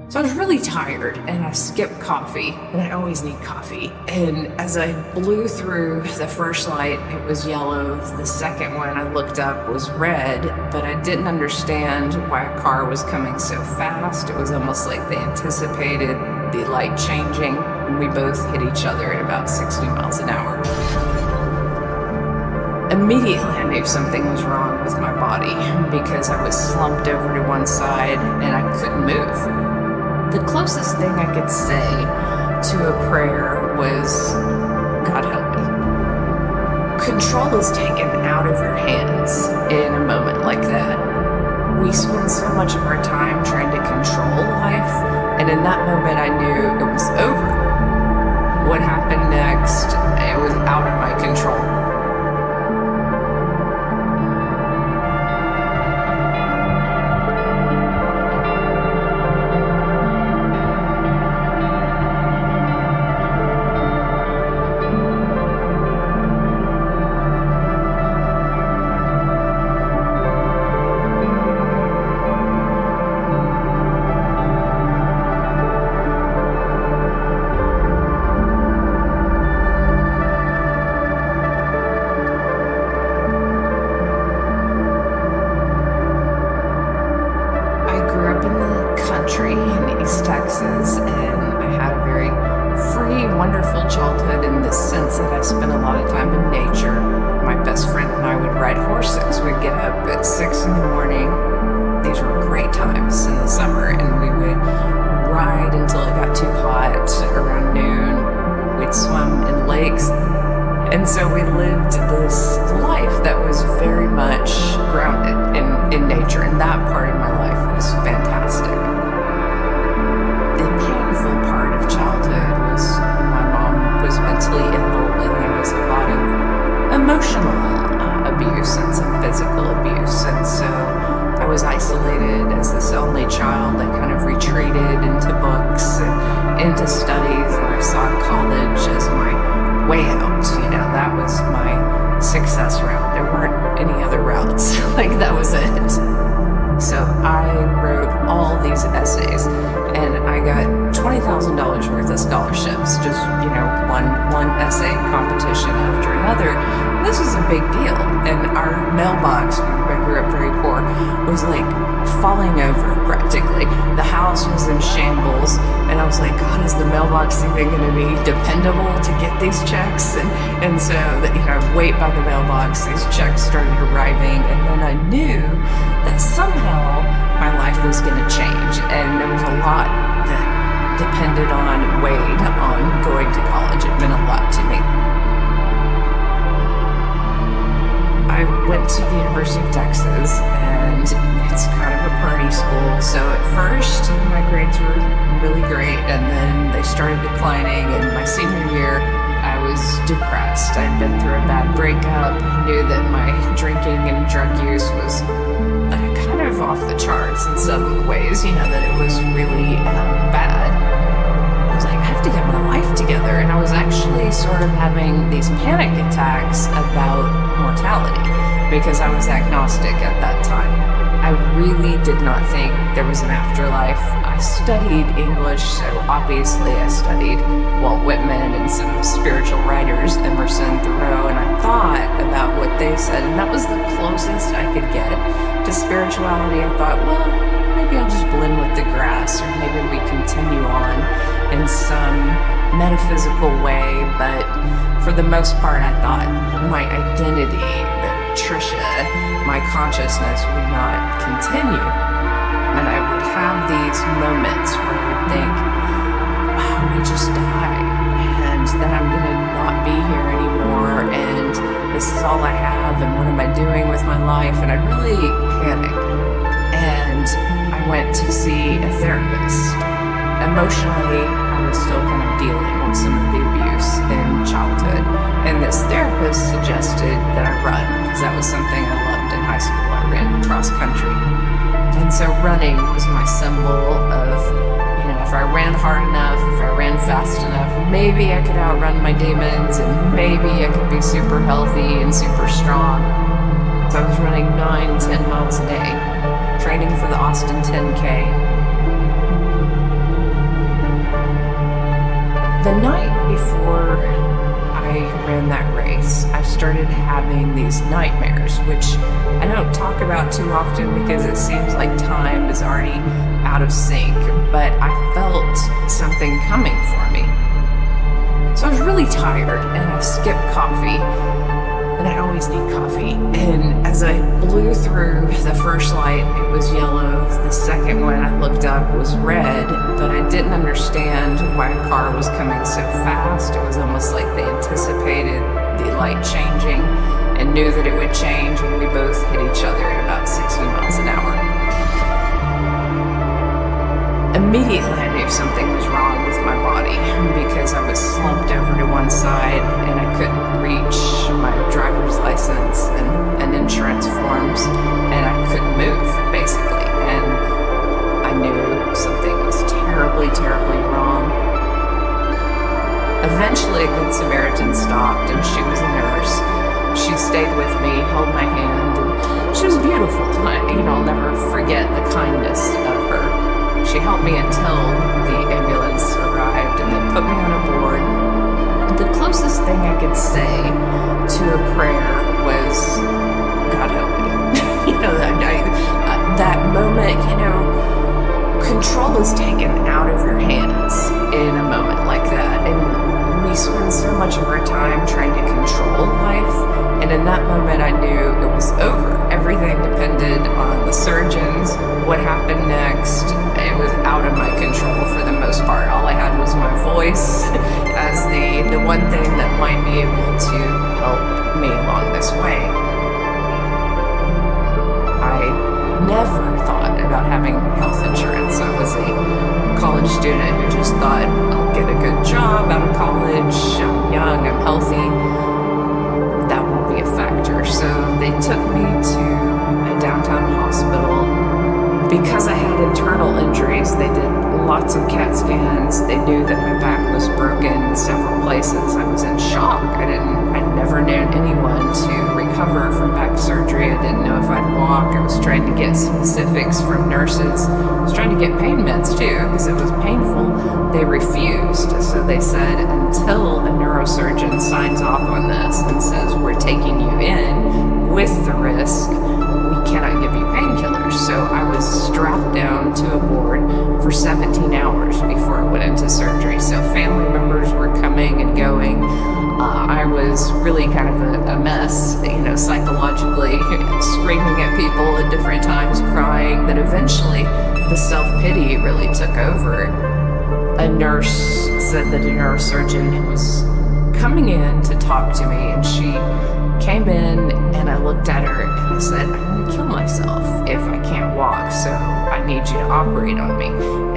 So I was really tired, and I skipped coffee, and I always need coffee. And as I blew through the first light, it was yellow. The second one I looked up was red, but I didn't understand why a car was coming so fast. It was almost like they anticipated the light changing, and we both hit each other at about 60 miles an hour. Immediately, I knew something was wrong with my body because I was slumped over to one side and I couldn't move. The closest thing I could say to a prayer was, God help me. Control is taken out of your hands in a moment like that. We spend so much of our time trying to control life, and in that moment I knew it was over. What happened next, it was out of my control. In East Texas, and I had a very free, wonderful childhood in the sense that I spent a lot of time in nature. My best friend and I would ride horses. We'd get up at 6 in the morning. These were great times in the summer, and we would ride until it got too hot around noon. We'd swim in lakes. And so we lived this life that was very much grounded in nature, and that part of my life was fantastic. The painful part of childhood was my mom was mentally ill, and there was a lot of emotional abuse and some physical abuse, and so I was isolated as this only child. I kind of retreated into books and into studies, and I saw college as my way out. That was my success route. There weren't any other routes. That was it. So I wrote all these essays, and I got $20,000 worth of scholarships, just, one essay competition after another. This was a big deal, and our mailbox, I grew up very poor, was falling over practically. The house was in shambles, and I was like, God, is the mailbox even going to be dependable to get these checks? And so I'd wait by the mailbox, these checks started arriving, and then I knew that somehow my life was going to change, and there was a lot that depended on and weighed on going to college. It meant a lot to me. I went to the University of Texas, and it's kind of a party school. So at first, my grades were really great, and then they started declining. And my senior year, I was depressed. I'd been through a bad breakup. I knew that my drinking and drug use was kind of off the charts in some ways, that it was really bad. I was like, I have to get my life together. And I was actually sort of having these panic attacks about mortality because I was agnostic at that time. I really did not think there was an afterlife. I studied English, so obviously I studied Walt Whitman and some spiritual writers, Emerson, Thoreau, and I thought about what they said, and that was the closest I could get to spirituality. I thought, well, maybe I'll just blend with the grass, or maybe we continue on in some metaphysical way, but for the most part, I thought my identity, Trisha, my consciousness would not continue. And I would have these moments where I would think, wow, I just died, and then I'm going to not be here anymore, and this is all I have, and what am I doing with my life? And I'd really panic. And I went to see a therapist. Emotionally, I was still kind of dealing with some of the abuse in childhood. And this therapist suggested that I run, because that was something I loved in high school. I ran cross country. And so running was my symbol of, if I ran hard enough, if I ran fast enough, maybe I could outrun my demons, and maybe I could be super healthy and super strong. So I was running 9-10 miles a day, training for the Austin 10K. The night before I ran that race, I started having these nightmares, which I don't talk about too often because it seems like time is already out of sync, but I felt something coming for me. So I was really tired, and I skipped coffee, and I always need coffee. And as I blew through the first light, it was yellow. The second one I looked up was red, but I didn't understand why a car was coming so fast. It was almost like they anticipated the light changing and knew that it would change, and we both hit each other at about 60 miles an hour. Immediately I knew something was wrong with my body because I was slumped over to one side and I couldn't reach my driver's license and insurance forms, and I couldn't move, basically. And I knew something was terribly, terribly wrong. Eventually a Good Samaritan stopped, and she was a nurse. She stayed with me, held my hand, and she was beautiful. I'll never forget the kindness of her. She helped me until the ambulance arrived, and they put me on a board. The closest thing I could say to a prayer was, God help me. That moment, control is taken out of your hands in a moment like that. And we spend so much of our time trying to control life. And in that moment, I knew it was over. Everything depended on the surgeons, what happened next. It was out of my control for the most part. All I had was my voice as the one thing that might be able to help me along this way. I never thought about having health insurance. I was a college student who just thought, I'll get a good job out of college, I'm young, I'm healthy. That won't be a factor. So they took me to a downtown hospital. Because I had internal injuries, they did lots of CAT scans. They knew that my back was broken in several places. I was in shock. I'd never known anyone to recover from back surgery. I didn't know if I'd walk. I was trying to get specifics from nurses. I was trying to get pain meds too, because it was painful. They refused. So they said, until a neurosurgeon signs off on this and says, we're taking you in with the risk, we cannot give you painkillers. So I was strapped down to a board for 17 hours before I went into surgery. So family members were coming and going. I was really kind of a mess, psychologically, screaming at people at different times, crying, that eventually the self-pity really took over. A nurse said that a neurosurgeon was coming in to talk to me, and she came in, and I looked at her and I said, I'm going to kill myself if I can't walk, so I need you to operate on me.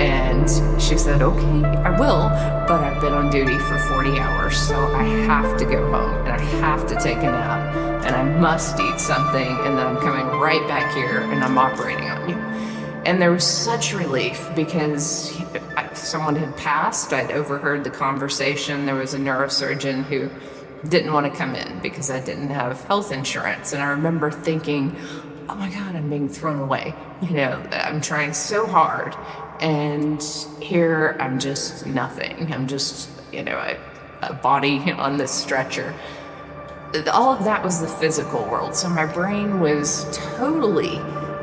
And she said, okay, I will, but I've been on duty for 40 hours, so I have to go home, and I have to take a nap, and I must eat something, and then I'm coming right back here, and I'm operating on you. And there was such relief because someone had passed. I'd overheard the conversation. There was a neurosurgeon who didn't want to come in because I didn't have health insurance. And I remember thinking, oh my God, I'm being thrown away. I'm trying so hard, and here I'm just nothing. I'm just, a body on this stretcher. All of that was the physical world. So my brain was totally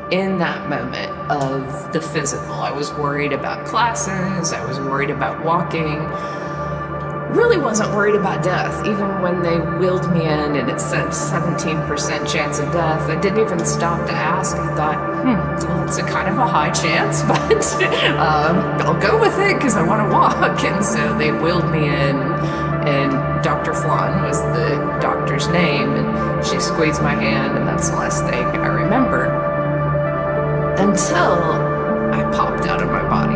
in that moment of the physical. I was worried about classes. I was worried about walking. Really wasn't worried about death. Even when they wheeled me in and it said 17% chance of death, I didn't even stop to ask. I thought, well, it's a kind of a high chance, but I'll go with it because I want to walk. And so they wheeled me in, and Dr. Flan was the doctor's name, and she squeezed my hand, and that's the last thing I remember. Until I popped out of my body.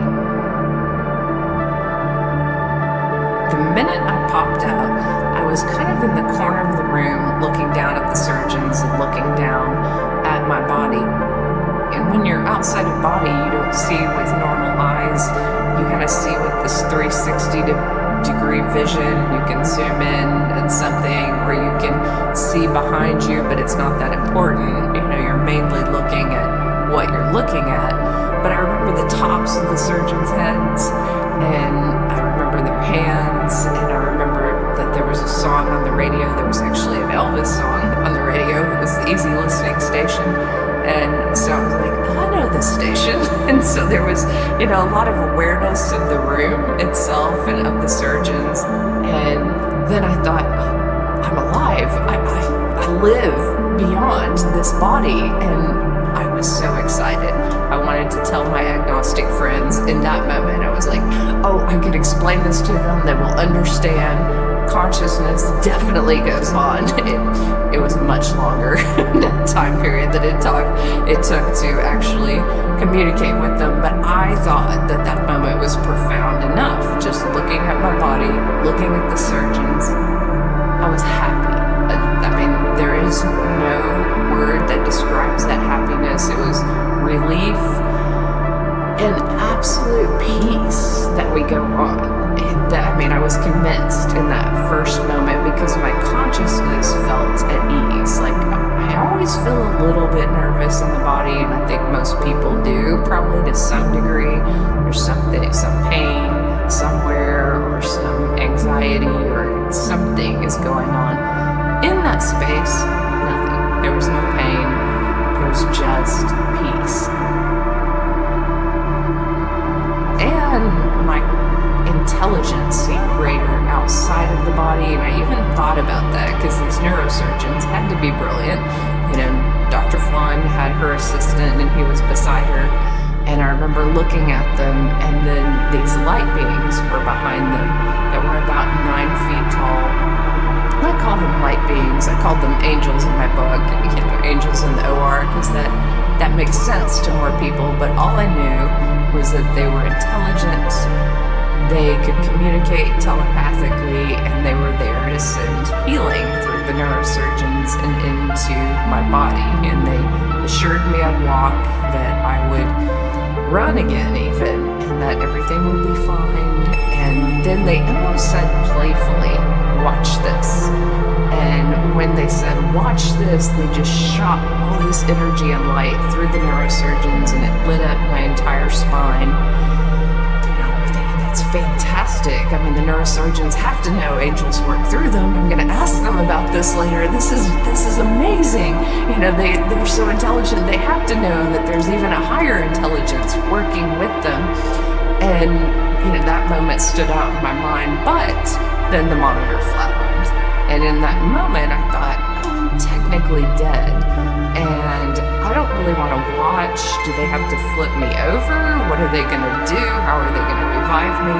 The minute I popped out, I was kind of in the corner of the room looking down at the surgeons and looking down at my body. And when you're outside of body, you don't see with normal eyes. You kind of see with this 360-degree vision. You can zoom in at something, or you can see behind you, but it's not that important. You're mainly looking at what you're looking at. But I remember the tops of the surgeons' heads, and I remember their hands, and I remember that there was a song on the radio. There was actually an Elvis song on the radio. It was the easy listening station. And so I was like, oh, I know this station. And so there was, a lot of awareness of the room itself and of the surgeons. And then I thought, I'm alive. I live beyond this body. And I was so excited. I wanted to tell my agnostic friends in that moment. I was like, oh, I could explain this to them. They will understand. Consciousness definitely goes on. It was much longer that time period that it took to actually communicate with them. But I thought that moment was profound enough. Just looking at my body, looking at the surgeons, I was happy. I mean, there is no word that describes that happiness. It was relief and absolute peace that we go on. I was convinced in that first moment because my consciousness felt at ease. Like, I always feel a little bit nervous in the body, and I think most people do, probably to some degree. There's something, some pain somewhere, or some anxiety, or something is going on. In that space, nothing. There was no pain. There was just peace. And my intelligence seemed greater outside of the body, and I even thought about that because these neurosurgeons had to be brilliant. Dr. Flan had her assistant, and he was beside her, and I remember looking at them, and then these light beings were behind them that were about 9 feet tall. I call them light beings. I called them angels in my book, angels in the OR, because that makes sense to more people, but all I knew was that they were intelligent. They could communicate telepathically, and they were there to send healing through the neurosurgeons and into my body. And they assured me I'd walk, that I would run again even, and that everything would be fine. And then they almost said playfully, watch this. And when they said, watch this, they just shot all this energy and light through the neurosurgeons, and it lit up my entire spine. It's fantastic. I mean, the neurosurgeons have to know angels work through them. I'm going to ask them about this later. This is amazing. They're so intelligent. They have to know that there's even a higher intelligence working with them. And, that moment stood out in my mind. But then the monitor flatlined. And in that moment, I thought, I'm technically dead. And I don't really want to watch. Do they have to flip me over? What are they going to do? How are they going to revive me?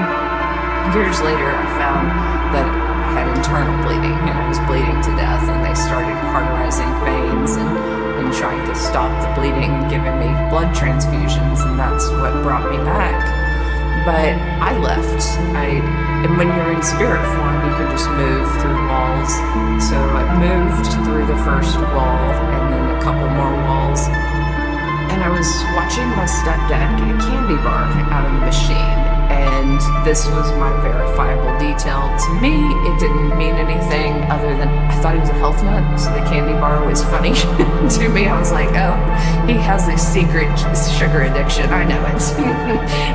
Years later, I found that I had internal bleeding, and I was bleeding to death, and they started cauterizing veins and trying to stop the bleeding and giving me blood transfusions, and that's what brought me back. But I left. And when you're in spirit form, you can just move through walls. So I moved through the first wall, and then a couple more walls. And I was watching my stepdad get a candy bar out of the machine. And this was my verifiable detail. To me, it didn't mean anything other than I thought he was a health nut, so the candy bar was funny to me. I was like, oh, he has a secret sugar addiction. I know it.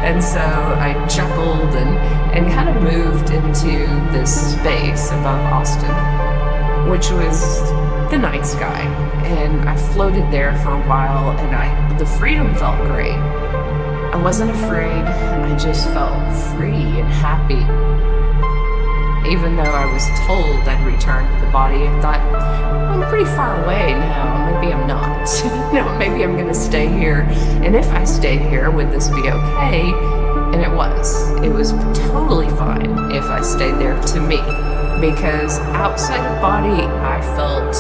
And so I chuckled and kind of moved into this space above Austin, which was the night sky. And I floated there for a while, and the freedom felt great. I wasn't afraid. I just felt free and happy. Even though I was told I'd return to the body, I thought, I'm pretty far away now. Maybe I'm not. Maybe I'm going to stay here. And if I stayed here, would this be okay? And it was. It was totally fine if I stayed there, to me. Because outside of body, I felt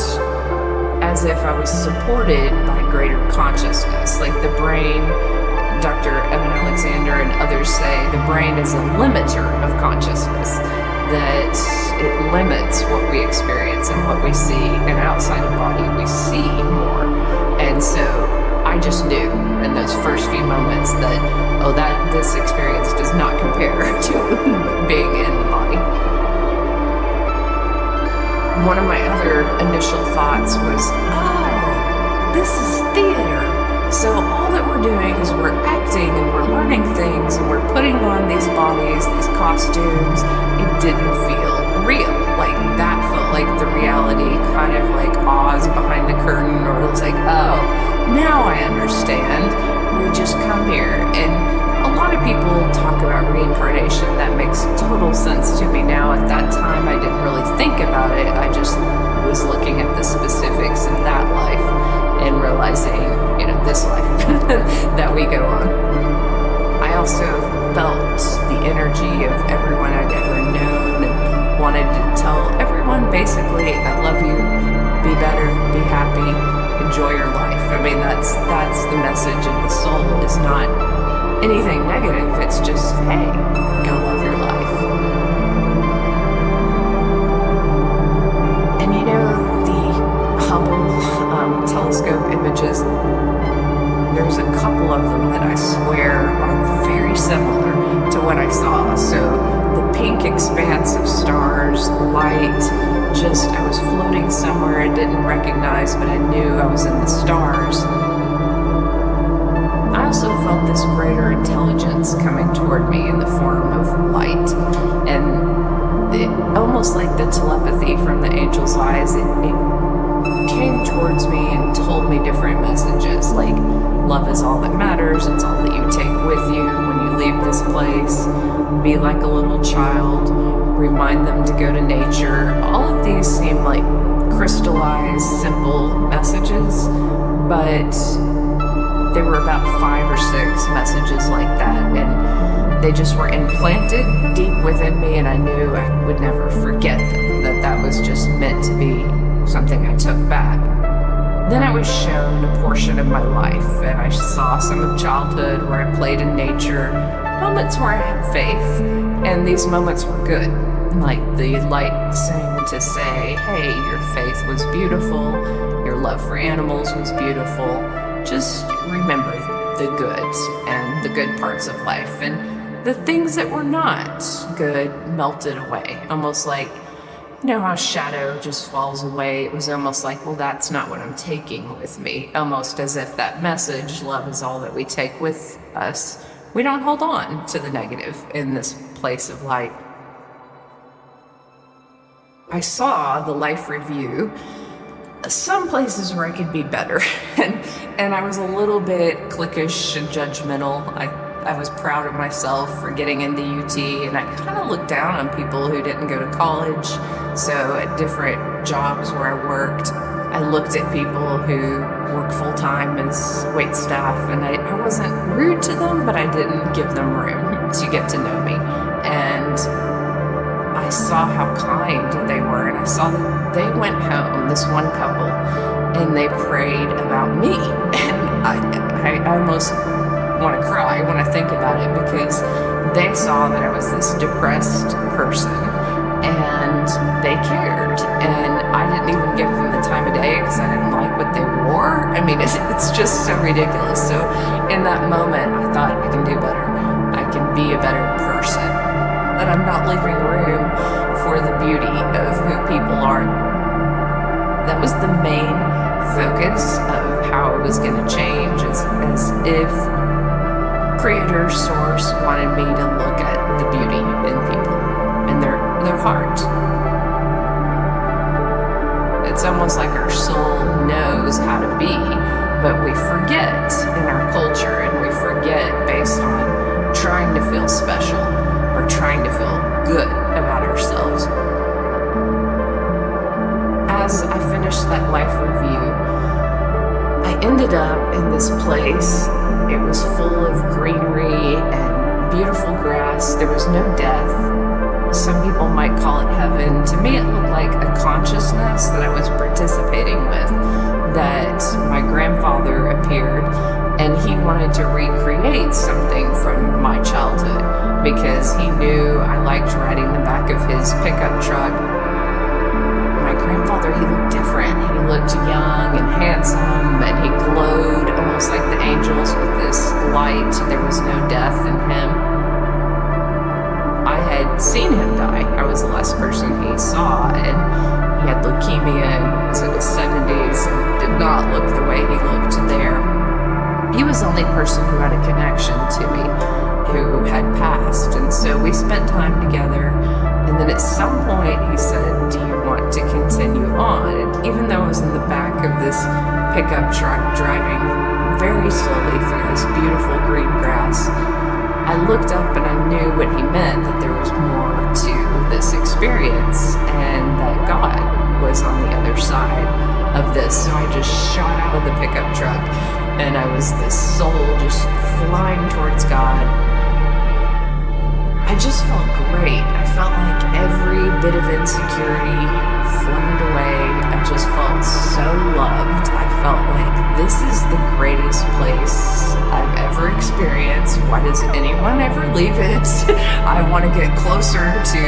as if I was supported by greater consciousness. Like the brain, Dr. Evan Alexander and others say, the brain is a limiter of consciousness, that it limits what we experience and what we see, and outside of body we see more. And so I just knew in those first few moments that, this experience does not compare to being in the body. One of my other initial thoughts was, this is theater. So all that we're doing is we're acting and we're learning things and we're putting on these bodies costumes. It didn't feel real. Like, that felt like the reality, kind of like Oz behind the curtain, or it's like, oh, now I understand. We just come here. And a lot of people talk about reincarnation. That makes total sense to me now. At that time, I didn't really think about it. I just was looking at the specifics of that life and realizing, this life that we go on. I also felt the energy of everyone I'd ever known and wanted to tell everyone basically, I love you, be better, be happy, enjoy your life. I mean, that's the message of the soul. Is not anything negative. It's just, hey, go love your life. And the Hubble telescope images, there's a couple of them that I swear are very similar to what I saw. So the pink expanse of stars, light, I was floating somewhere I didn't recognize, but I knew I was in the stars. I also felt this greater intelligence coming toward me in the form of light. And almost like the telepathy from the angel's eyes, it came towards me and told me different messages, like love is all that matters, it's all that you take with you when you leave this place, be like a little child, remind them to go to nature. All of these seem like crystallized, simple messages, but there were about 5 or 6 messages like that, and they just were implanted deep within me, and I knew I would never forget them, that was just meant to be something I took back. Then I was shown a portion of my life, and I saw some of childhood where I played in nature, moments where I had faith, and these moments were good. Like the light seemed to say, hey, your faith was beautiful, your love for animals was beautiful, just remember the goods and the good parts of life, and the things that were not good melted away, almost like, how shadow just falls away. It was almost like, well, that's not what I'm taking with me. Almost as if that message, love is all that we take with us. We don't hold on to the negative in this place of light. I saw the life review, some places where I could be better. and I was a little bit cliquish and judgmental. I was proud of myself for getting into UT, and I kind of looked down on people who didn't go to college. So at different jobs where I worked, I looked at people who work full-time as wait staff, and I wasn't rude to them, but I didn't give them room to get to know me. And I saw how kind they were, and I saw that they went home, this one couple, and they prayed about me. And I almost want to cry when I think about it, because they saw that I was this depressed person and they cared, and I didn't even give them the time of day because I didn't like what they wore. I mean, it's just so ridiculous. So in that moment I thought, I can do better, I can be a better person, that I'm not leaving room for the beauty of who people are. That was the main focus of how it was going to change, as if Creator Source wanted me to look at the beauty in people and their heart. It's almost like our soul knows how to be, but we forget in our culture, and we forget based on trying to feel special or trying to feel good about ourselves. As I finished that life review, I ended up in this place. It was full of greenery and beautiful grass. There was no death. Some people might call it heaven. To me, it looked like a consciousness that I was participating with, that my grandfather appeared, and he wanted to recreate something from my childhood because he knew I liked riding the back of his pickup truck. My grandfather, he looked different. He looked young and handsome, and he glowed almost like the angels with this light. There was no death in him. I had seen him die. I was the last person he saw, and he had leukemia and was in his 70s and did not look the way he looked there. He was the only person who had a connection to me, who had passed. blast. And so we spent time together. And then at some point he said, do you want to continue on? And even though I was in the back of this pickup truck driving very slowly through this beautiful green grass, I looked up and I knew what he meant, that there was more to this experience and that God was on the other side of this. So I just shot out of the pickup truck and I was this soul just flying towards God. I just felt great. I felt like every bit of insecurity floated away. I just felt so loved. I felt like this is the greatest place I've ever experienced. Why does anyone ever leave it? I want to get closer to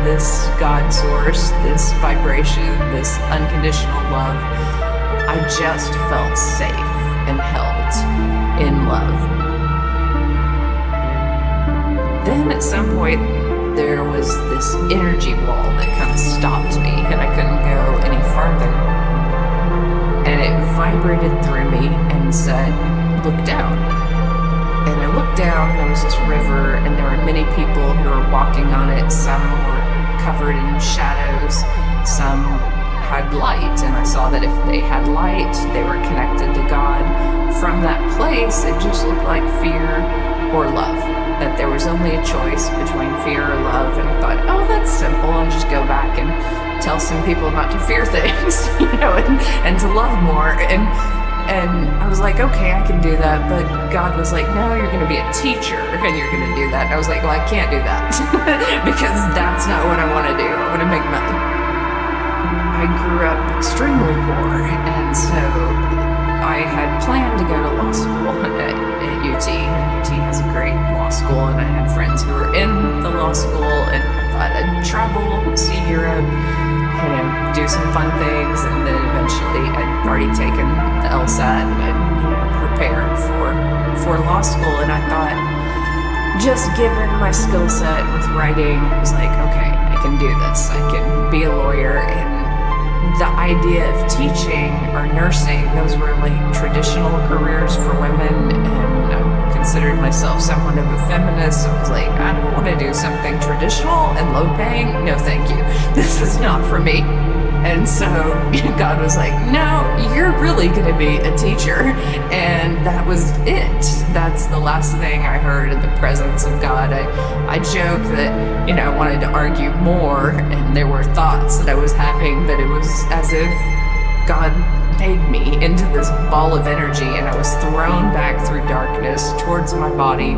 this God source, this vibration, this unconditional love. I just felt safe and held in love. Then at some point, there was this energy wall that kind of stopped me and I couldn't go any farther. And it vibrated through me and said, look down. And I looked down, and there was this river and there were many people who were walking on it. Some were covered in shadows, some had light. And I saw that if they had light, they were connected to God. From that place, it just looked like fear or love. That there was only a choice between fear or love. And I thought, oh, that's simple. I'll just go back and tell some people not to fear things, and to love more. And I was like, okay, I can do that. But God was like, no, you're going to be a teacher and you're going to do that. And I was like, well, I can't do that because that's not what I want to do. I want to make money. I grew up extremely poor. And so I had planned to go to law school at UT. And UT has a great law school, and I had friends who were in the law school, and I thought I'd travel, see Europe, do some fun things, and then eventually I'd already taken the LSAT and I'd prepared for law school, and I thought, just given my skill set with writing, I was like, okay, I can do this. I can be a lawyer. And the idea of teaching or nursing, those were like traditional careers for women, and I considered myself somewhat of a feminist. So I was like, I don't want to do something traditional and low paying. No, thank you. This is not for me. And so God was like, no, you're really going to be a teacher. And that was it. That's the last thing I heard in the presence of God. I joke that, I wanted to argue more, and there were thoughts that I was having, but it was as if God made me into this ball of energy, and I was thrown back through darkness towards my body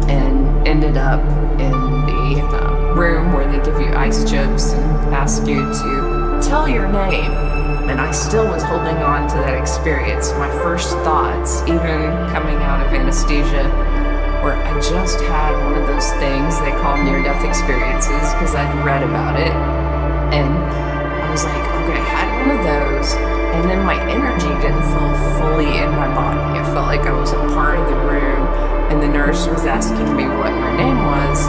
and ended up in the room where they give you ice chips and ask you to tell your name. And I still was holding on to that experience. My first thoughts, even coming out of anesthesia, were I just had one of those things they call near-death experiences because I'd read about it. And I was like, okay, I had one of those, and then my energy didn't feel fully in my body. I felt like I was a part of the room, and the nurse was asking me what my name was.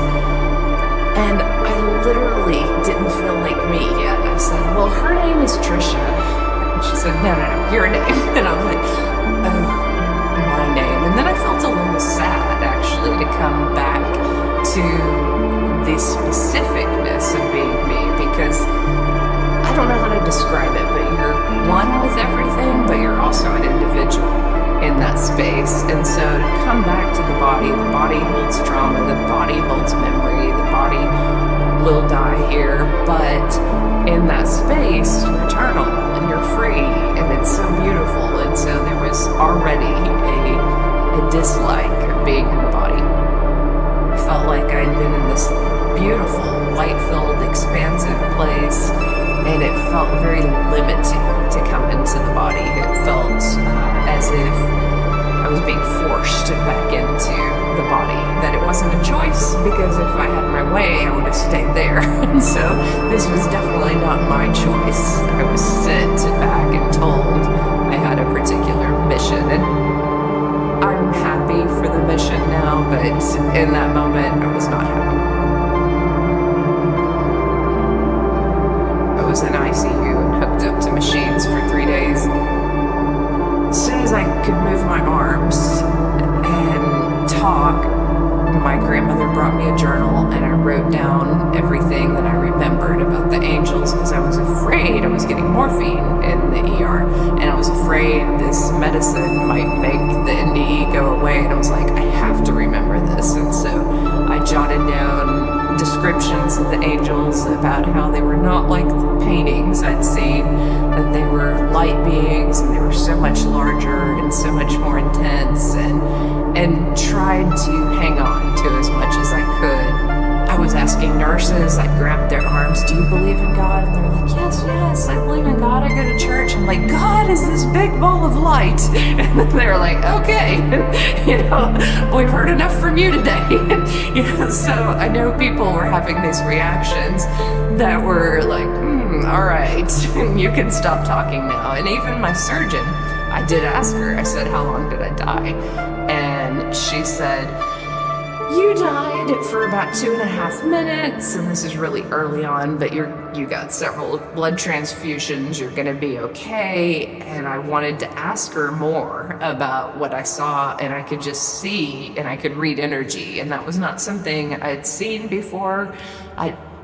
And I literally didn't feel like me yet. I said, well, her name is Trisha. And she said, no, your name. And I was like, oh, my name. And then I felt a little sad, actually, to come back to the specificness of being me, because I don't know how to describe it, but you're one with everything, but you're also an individual in that space. And so to come back to the body holds trauma, the body holds memory, the body will die here, but in that space, you're eternal and you're free, and it's so beautiful. And so there was already a dislike of being in the body. I felt like I'd been in this beautiful, light-filled, expansive place, and it felt very limiting to come into the body. It felt as if I was being forced back into the body, that it wasn't a choice, because if I had my way, I would have stayed there. And so this was definitely not my choice. I was sent back and told I had a particular mission, and I'm happy for the mission now, but in that moment, I was not happy. I was in ICU and hooked up to machines for 3 days. As soon as I could move my arms and talk, my grandmother brought me a journal, and I wrote down everything that I remembered about the angels, because I was afraid I was getting morphine in the ER, and I was afraid this medicine might make the NDE go away, and I was like, I have to remember this. And so I jotted down descriptions of the angels, about how they were not like the paintings I'd seen, that they were light beings, and they were so much larger and so much more intense, and tried to hang on to as much as I could. I was asking nurses, I'd grab their arms, do you believe in God? And they're like, yes, I believe in God, I go to church. I'm like, God is this big ball of light. And then they're like, okay, we've heard enough from you today. So I know people were having these reactions that were like, all right, you can stop talking now. And even my surgeon, I did ask her, I said, how long did I die? And she said, you died for about 2.5 minutes, and this is really early on, but you got several blood transfusions, you're gonna be okay. And I wanted to ask her more about what I saw, and I could just see, and I could read energy, and that was not something I'd seen before.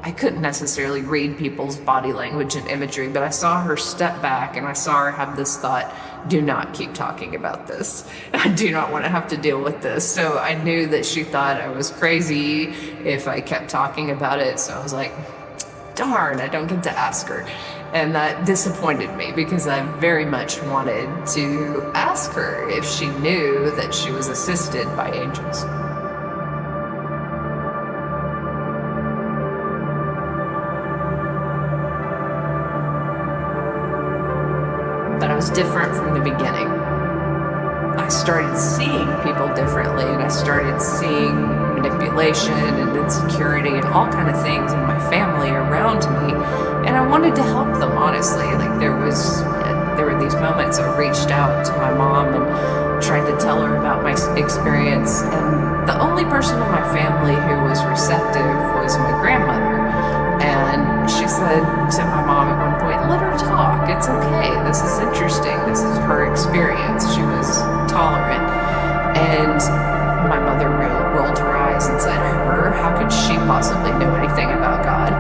I couldn't necessarily read people's body language and imagery, but I saw her step back, and I saw her have this thought, do not keep talking about this. I do not want to have to deal with this. So I knew that she thought I was crazy if I kept talking about it. So I was like, darn, I don't get to ask her. And that disappointed me, because I very much wanted to ask her if she knew that she was assisted by angels. But I was different from the beginning. I started seeing people differently, and I started seeing manipulation and insecurity and all kind of things in my family around me. And I wanted to help them, honestly. Like there were these moments I reached out to my mom and tried to tell her about my experience. And the only person in my family who was receptive was my grandmother. And she said to my mom at one point, let her talk, it's okay, this is interesting, this is her experience. She was tolerant. And my mother rolled her eyes and said, her, how could she possibly know anything about God?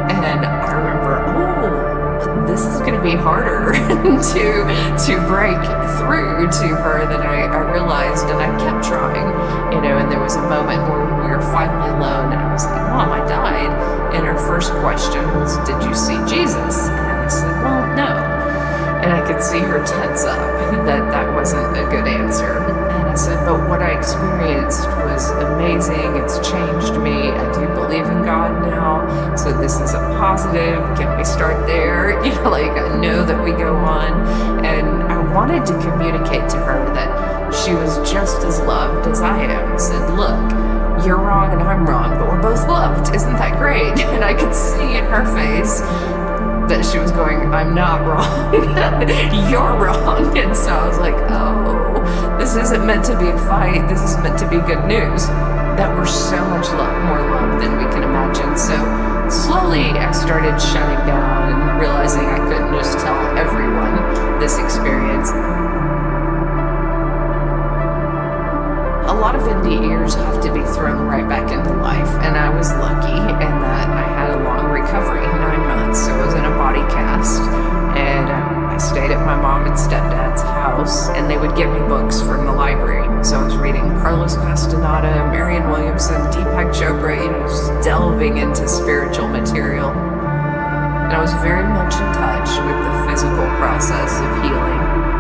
And I remember, this is gonna be harder to break through to her than I realized, and I kept trying, and there was a moment where we were finally alone, and I was like, Mom, I died. And her first question was, did you see Jesus? And I said, well, no. And I could see her tense up, that wasn't a good answer. And I said, but what I experienced was amazing, it's changed me, I do believe in God now, so this is a positive, can we start there? I know that we go on. And I wanted to communicate to her that she was just as loved as I am. I said, look, you're wrong and I'm wrong, but we're both loved. Isn't that great? And I could see in her face that she was going, I'm not wrong. You're wrong. And so I was like, oh, this isn't meant to be a fight. This is meant to be good news. That we're so much more loved than we can imagine. So slowly I started shutting down and realizing I couldn't just tell everyone this experience. A lot of NDErs have to be thrown right back into life, and I was lucky in that I had a long recovery, 9 months. So I was in a body cast, and I stayed at my mom and stepdad's house, and they would give me books from the library. So I was reading Carlos Castaneda, Marianne Williamson, Deepak Chopra, just delving into spiritual material. And I was very much in touch with the physical process of healing.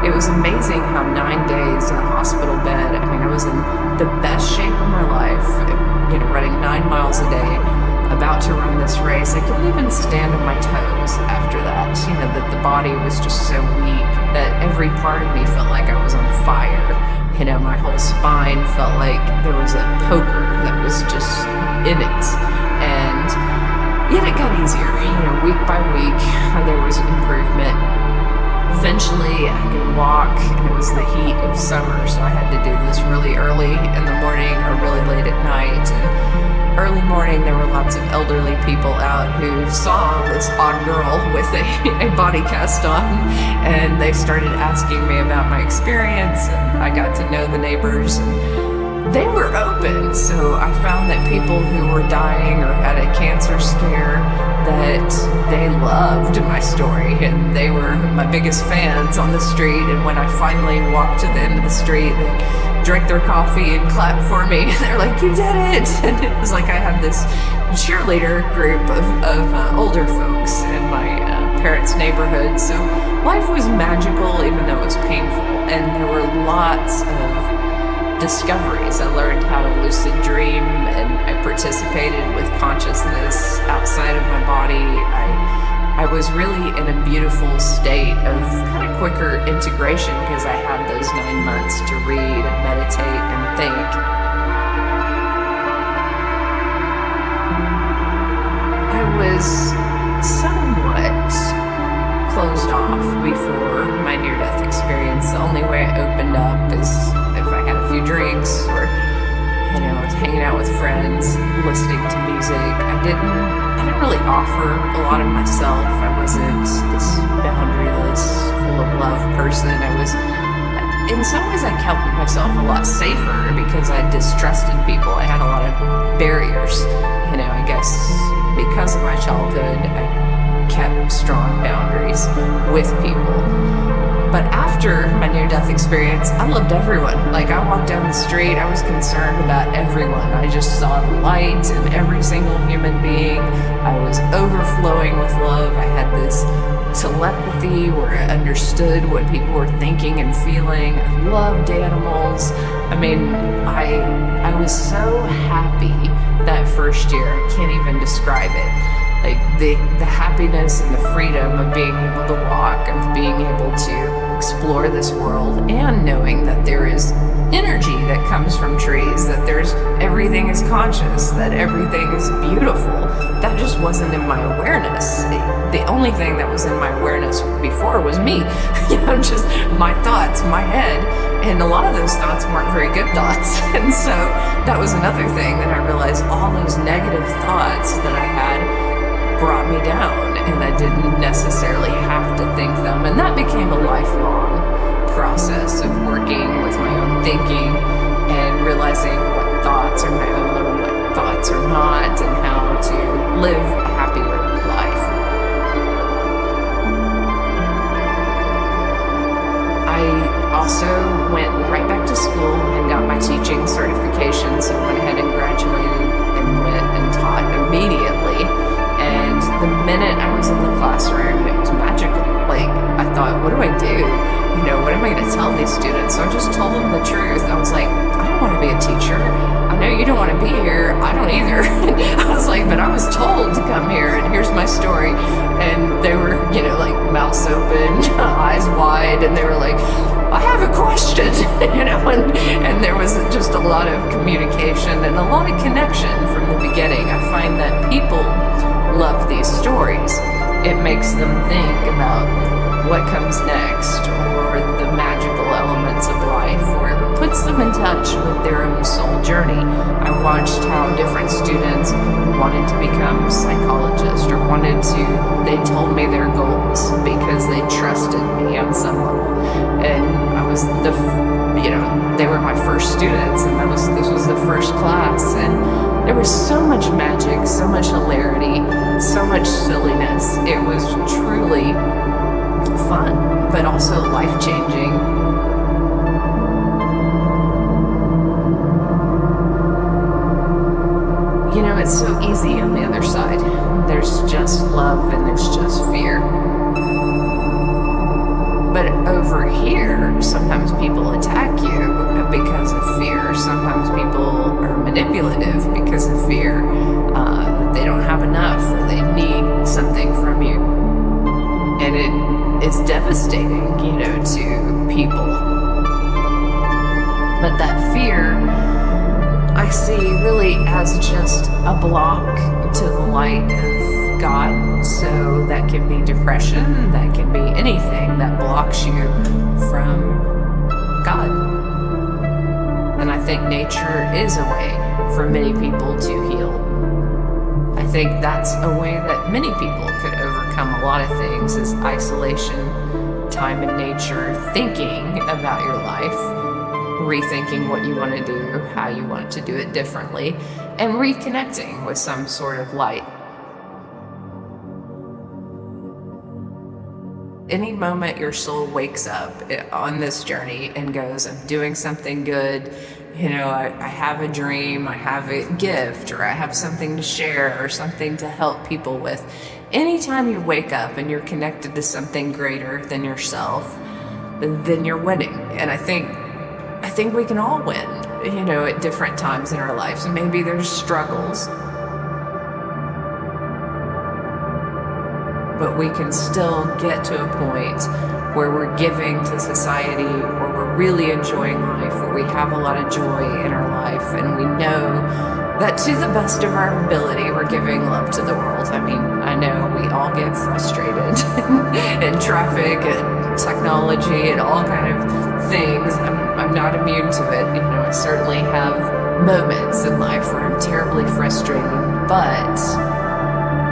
It was amazing how 9 days in a hospital bed, I was in the best shape of my life, running 9 miles a day, about to run this race. I couldn't even stand on my toes after that, that the body was just so weak that every part of me felt like I was on fire. My whole spine felt like there was a poker that was just in it. And yet it got easier, week by week, there was improvement. Eventually I could walk, and it was the heat of summer, so I had to do this really early in the morning or really late at night. And early morning there were lots of elderly people out who saw this odd girl with a body cast on, and they started asking me about my experience, and I got to know the neighbors. And they were open. So I found that people who were dying or had a cancer scare, that they loved my story, and they were my biggest fans on the street. And when I finally walked to the end of the street, they drank their coffee and clapped for me. And they're like, "You did it!" And it was like I had this cheerleader group of older folks in my parents' neighborhood. So life was magical, even though it was painful. And there were lots of discoveries. I learned how to lucid dream, and I participated with consciousness outside of my body. I was really in a beautiful state of kind of quicker integration because I had those 9 months to read and meditate and think. I was somewhat closed off before my near-death experience. The only way I opened up is if I had a few drinks, or I was hanging out with friends, listening to music. I didn't really offer a lot of myself. I wasn't this boundaryless, full of love person. In some ways, I kept myself a lot safer because I distrusted people. I had a lot of barriers. I guess because of my childhood, I kept strong boundaries with people. But after my near-death experience, I loved everyone. Like, I walked down the street, I was concerned about everyone. I just saw the light in every single human being. I was overflowing with love. I had this telepathy where I understood what people were thinking and feeling. I loved animals. I was so happy that first year. I can't even describe it. Like the happiness and the freedom of being able to walk, of being able to explore this world, and knowing that there is energy that comes from trees, that everything is conscious, that everything is beautiful. That just wasn't in my awareness. The only thing that was in my awareness before was me. Just my thoughts, my head, and a lot of those thoughts weren't very good thoughts. And so that was another thing that I realized, all those negative thoughts that I had brought me down, and I didn't necessarily have to think them. And that became a lifelong process of working with my own thinking and realizing what thoughts are my own and what thoughts are not, and how to live a happier life. I also went right back to school and got my teaching certification, so I went ahead and graduated and went and taught immediately. And the minute I was in the classroom, it was magical. Like, I thought, what do I do? What am I going to tell these students? So I just told them the truth. I was like, I don't want to be a teacher. I know you don't want to be here. I don't either. I was like, but I was told to come here, and here's my story. And they were, like mouths open, eyes wide, and they were like, I have a question, and there was just a lot of communication and a lot of connection from the beginning. I find that people love these stories. It makes them think about what comes next, or the magical elements of life, or it puts them in touch with their own soul journey. I watched how different students wanted to become psychologists, or they told me their goals because they trusted me on some level. And I was they were my first students, and this was the first class, and there was so much magic, so much hilarity, so much silliness. It was truly fun, but also life-changing. It's so easy on the other side. There's just love and there's just fear. But over here, sometimes people attack you because of fear. Sometimes people are manipulative because of fear. They don't have enough, or they need something from you. And it is devastating, to people. But that fear, I see really as just a block to the light of God. So that can be depression, that can be anything that blocks you from God. And I think nature is a way for many people to heal. I think that's a way that many people could overcome a lot of things, is isolation, time in nature, thinking about your life, rethinking what you want to do, how you want to do it differently, and reconnecting with some sort of light. Any moment your soul wakes up on this journey and goes, I'm doing something good, I have a dream, I have a gift, or I have something to share or something to help people with. Anytime you wake up and you're connected to something greater than yourself, then you're winning. And I think we can all win, at different times in our lives. And maybe there's struggles, but we can still get to a point where we're giving to society, or we're really enjoying life, where we have a lot of joy in our life, and we know that to the best of our ability, we're giving love to the world. I mean, I know we all get frustrated in traffic and technology and all kind of things. I'm not immune to it. I certainly have moments in life where I'm terribly frustrated, but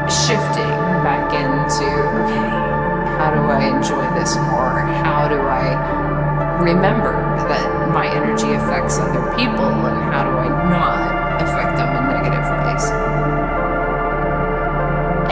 shifting back into, okay, how do I enjoy this more? How do I remember that my energy affects other people, and how do I not affect them in negative ways?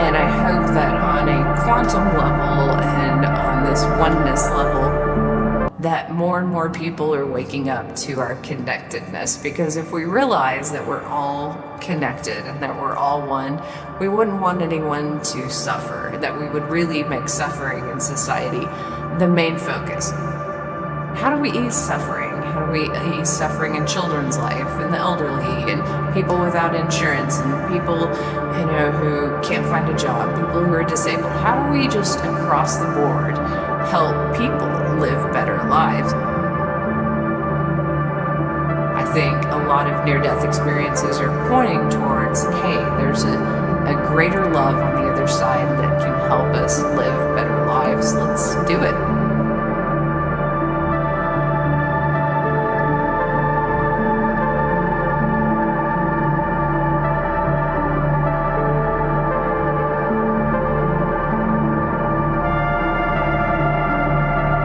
And I hope that on a quantum level and on this oneness level, that more and more people are waking up to our connectedness. Because if we realize that we're all connected and that we're all one, we wouldn't want anyone to suffer, that we would really make suffering in society the main focus. How do we ease suffering? How do we ease suffering in children's life, and the elderly, and people without insurance, and people, who can't find a job, people who are disabled? How do we just across the board help people live better lives? I think a lot of near-death experiences are pointing towards, hey, there's a greater love on the other side that can help us live